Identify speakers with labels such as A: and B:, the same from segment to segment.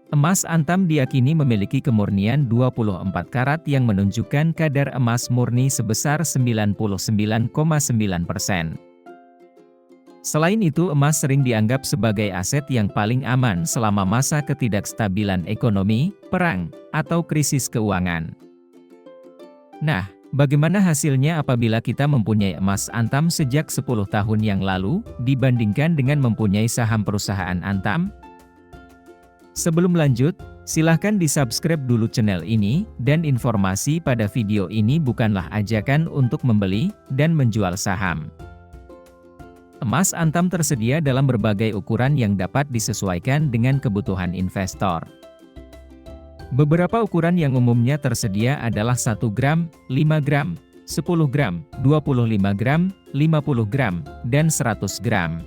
A: Emas Antam diyakini memiliki kemurnian 24 karat yang menunjukkan kadar emas murni sebesar 99,9%. Selain itu, emas sering dianggap sebagai aset yang paling aman selama masa ketidakstabilan ekonomi, perang, atau krisis keuangan. Nah, bagaimana hasilnya apabila kita mempunyai emas Antam sejak 10 tahun yang lalu, dibandingkan dengan mempunyai saham perusahaan Antam? Sebelum lanjut, silahkan di-subscribe dulu channel ini, dan informasi pada video ini bukanlah ajakan untuk membeli dan menjual saham. Emas Antam tersedia dalam berbagai ukuran yang dapat disesuaikan dengan kebutuhan investor. Beberapa ukuran yang umumnya tersedia adalah 1 gram, 5 gram, 10 gram, 25 gram, 50 gram, dan 100 gram.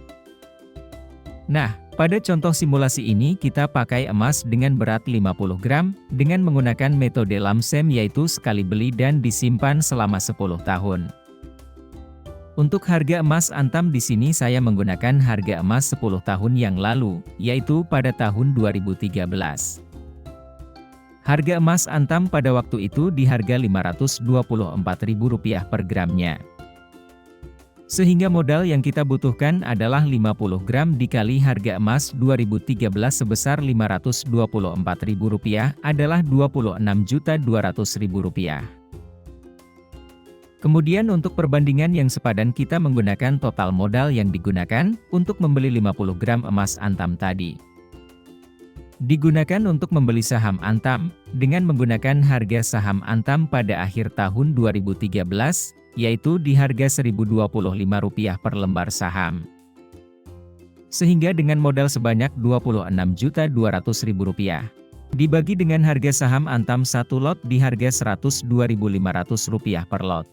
A: Nah, pada contoh simulasi ini kita pakai emas dengan berat 50 gram, dengan menggunakan metode lamsem yaitu sekali beli dan disimpan selama 10 tahun. Untuk harga emas Antam di sini saya menggunakan harga emas 10 tahun yang lalu, yaitu pada tahun 2013. Harga emas Antam pada waktu itu di harga Rp524.000 per gramnya. Sehingga modal yang kita butuhkan adalah 50 gram dikali harga emas 2013 sebesar Rp524.000 adalah Rp26.200.000. Kemudian untuk perbandingan yang sepadan kita menggunakan total modal yang digunakan untuk membeli 50 gram emas Antam tadi. Digunakan untuk membeli saham Antam, dengan menggunakan harga saham Antam pada akhir tahun 2013, yaitu di harga Rp1.025 per lembar saham. Sehingga dengan modal sebanyak Rp26.200.000, dibagi dengan harga saham Antam 1 lot di harga Rp102.500 per lot.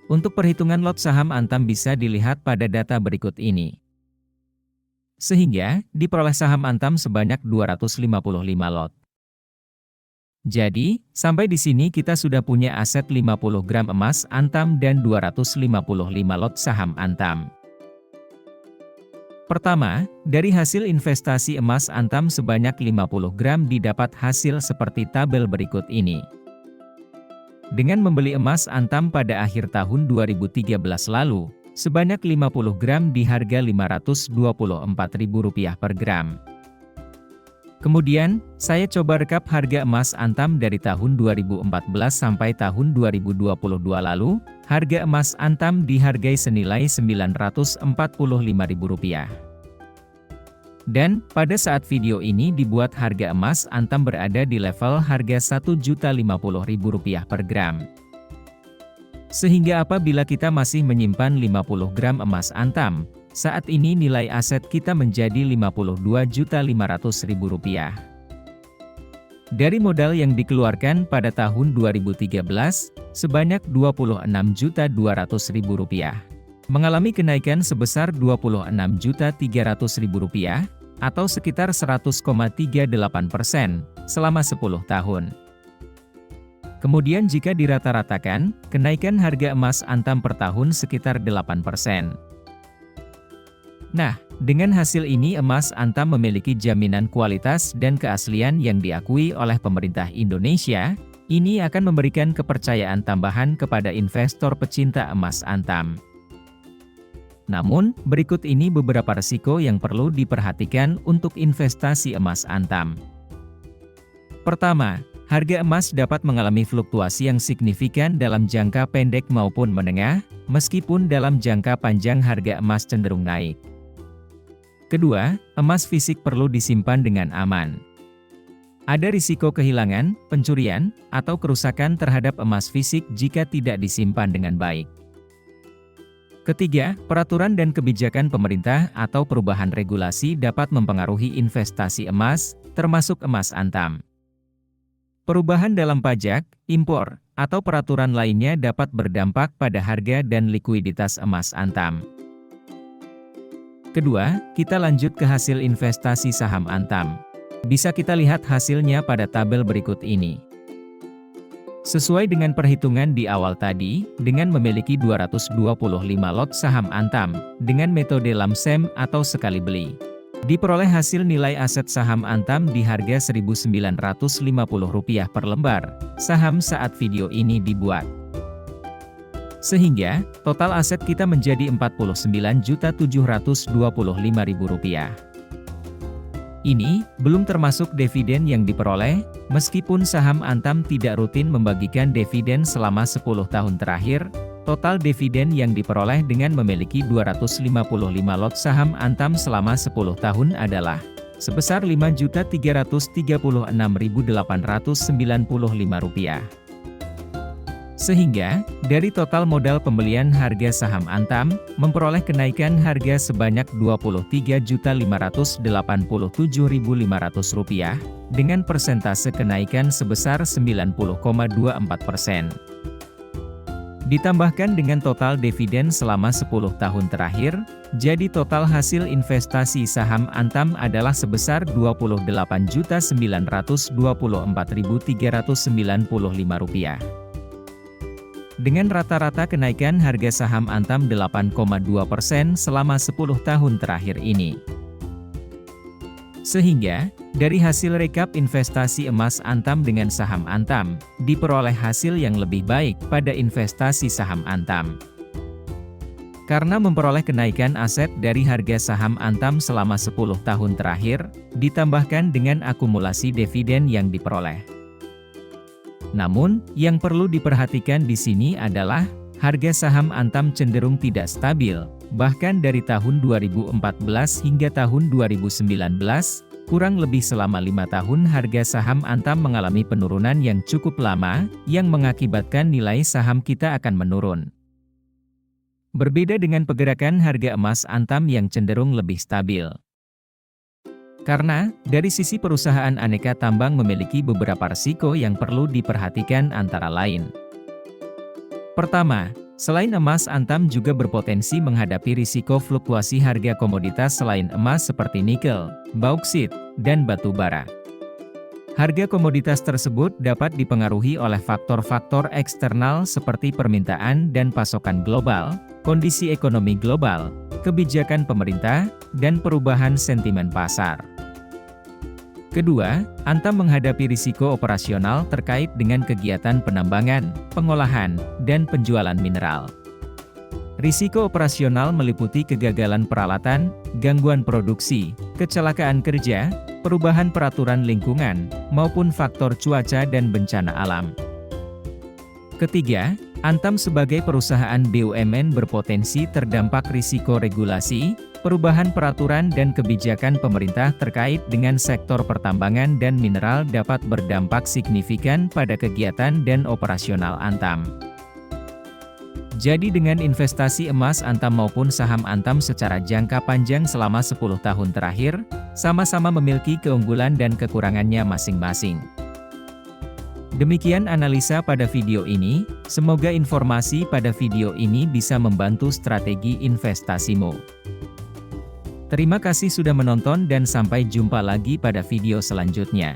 A: Untuk perhitungan lot saham Antam bisa dilihat pada data berikut ini. Sehingga, diperoleh saham Antam sebanyak 255 lot. Jadi, sampai di sini kita sudah punya aset 50 gram emas Antam dan 255 lot saham Antam. Pertama, dari hasil investasi emas Antam sebanyak 50 gram didapat hasil seperti tabel berikut ini. Dengan membeli emas Antam pada akhir tahun 2013 lalu, sebanyak 50 gram di harga Rp524.000 per gram. Kemudian, saya coba rekap harga emas Antam dari tahun 2014 sampai tahun 2022 lalu, harga emas Antam dihargai senilai Rp945.000. Dan, pada saat video ini dibuat harga emas Antam berada di level harga Rp1.050.000 per gram. Sehingga apabila kita masih menyimpan 50 gram emas Antam, saat ini nilai aset kita menjadi Rp52.500.000. Dari modal yang dikeluarkan pada tahun 2013, sebanyak Rp26.200.000, mengalami kenaikan sebesar Rp26.300.000, atau sekitar 100,38% selama 10 tahun. Kemudian jika dirata-ratakan, kenaikan harga emas Antam per tahun sekitar 8%. Nah, dengan hasil ini emas Antam memiliki jaminan kualitas dan keaslian yang diakui oleh pemerintah Indonesia. Ini akan memberikan kepercayaan tambahan kepada investor pecinta emas Antam. Namun, berikut ini beberapa risiko yang perlu diperhatikan untuk investasi emas Antam. Pertama, harga emas dapat mengalami fluktuasi yang signifikan dalam jangka pendek maupun menengah, meskipun dalam jangka panjang harga emas cenderung naik. Kedua, emas fisik perlu disimpan dengan aman. Ada risiko kehilangan, pencurian, atau kerusakan terhadap emas fisik jika tidak disimpan dengan baik. Ketiga, peraturan dan kebijakan pemerintah atau perubahan regulasi dapat mempengaruhi investasi emas, termasuk emas Antam. Perubahan dalam pajak, impor, atau peraturan lainnya dapat berdampak pada harga dan likuiditas emas Antam. Kedua, kita lanjut ke hasil investasi saham Antam. Bisa kita lihat hasilnya pada tabel berikut ini. Sesuai dengan perhitungan di awal tadi, dengan memiliki 225 lot saham Antam, dengan metode lamsem atau sekali beli. Diperoleh hasil nilai aset saham Antam di harga Rp1.950 per lembar saham saat video ini dibuat. Sehingga, total aset kita menjadi Rp49.725.000. Ini, belum termasuk dividen yang diperoleh, meskipun saham Antam tidak rutin membagikan dividen selama 10 tahun terakhir. Total dividen yang diperoleh dengan memiliki 255 lot saham Antam selama 10 tahun adalah sebesar Rp5.336.895. Sehingga, dari total modal pembelian harga saham Antam, memperoleh kenaikan harga sebanyak Rp23.587.500 dengan persentase kenaikan sebesar 90,24%. Ditambahkan dengan total dividen selama 10 tahun terakhir, jadi total hasil investasi saham Antam adalah sebesar Rp28.924.395. Dengan rata-rata kenaikan harga saham Antam 8,2% selama 10 tahun terakhir ini. Sehingga, dari hasil rekap investasi emas Antam dengan saham Antam, diperoleh hasil yang lebih baik pada investasi saham Antam. Karena memperoleh kenaikan aset dari harga saham Antam selama 10 tahun terakhir, ditambahkan dengan akumulasi dividen yang diperoleh. Namun, yang perlu diperhatikan di sini adalah, harga saham Antam cenderung tidak stabil. Bahkan dari tahun 2014 hingga tahun 2019, kurang lebih selama 5 tahun harga saham Antam mengalami penurunan yang cukup lama, yang mengakibatkan nilai saham kita akan menurun. Berbeda dengan pergerakan harga emas Antam yang cenderung lebih stabil. Karena, dari sisi perusahaan aneka tambang memiliki beberapa risiko yang perlu diperhatikan antara lain. Pertama, selain emas Antam juga berpotensi menghadapi risiko fluktuasi harga komoditas selain emas seperti nikel, bauksit, dan batu bara. Harga komoditas tersebut dapat dipengaruhi oleh faktor-faktor eksternal seperti permintaan dan pasokan global, kondisi ekonomi global, kebijakan pemerintah, dan perubahan sentimen pasar. Kedua, Antam menghadapi risiko operasional terkait dengan kegiatan penambangan, pengolahan, dan penjualan mineral. Risiko operasional meliputi kegagalan peralatan, gangguan produksi, kecelakaan kerja, perubahan peraturan lingkungan, maupun faktor cuaca dan bencana alam. Ketiga, Antam sebagai perusahaan BUMN berpotensi terdampak risiko regulasi, perubahan peraturan dan kebijakan pemerintah terkait dengan sektor pertambangan dan mineral dapat berdampak signifikan pada kegiatan dan operasional Antam. Jadi dengan investasi emas Antam maupun saham Antam secara jangka panjang selama 10 tahun terakhir, sama-sama memiliki keunggulan dan kekurangannya masing-masing. Demikian analisa pada video ini, semoga informasi pada video ini bisa membantu strategi investasimu. Terima kasih sudah menonton dan sampai jumpa lagi pada video selanjutnya.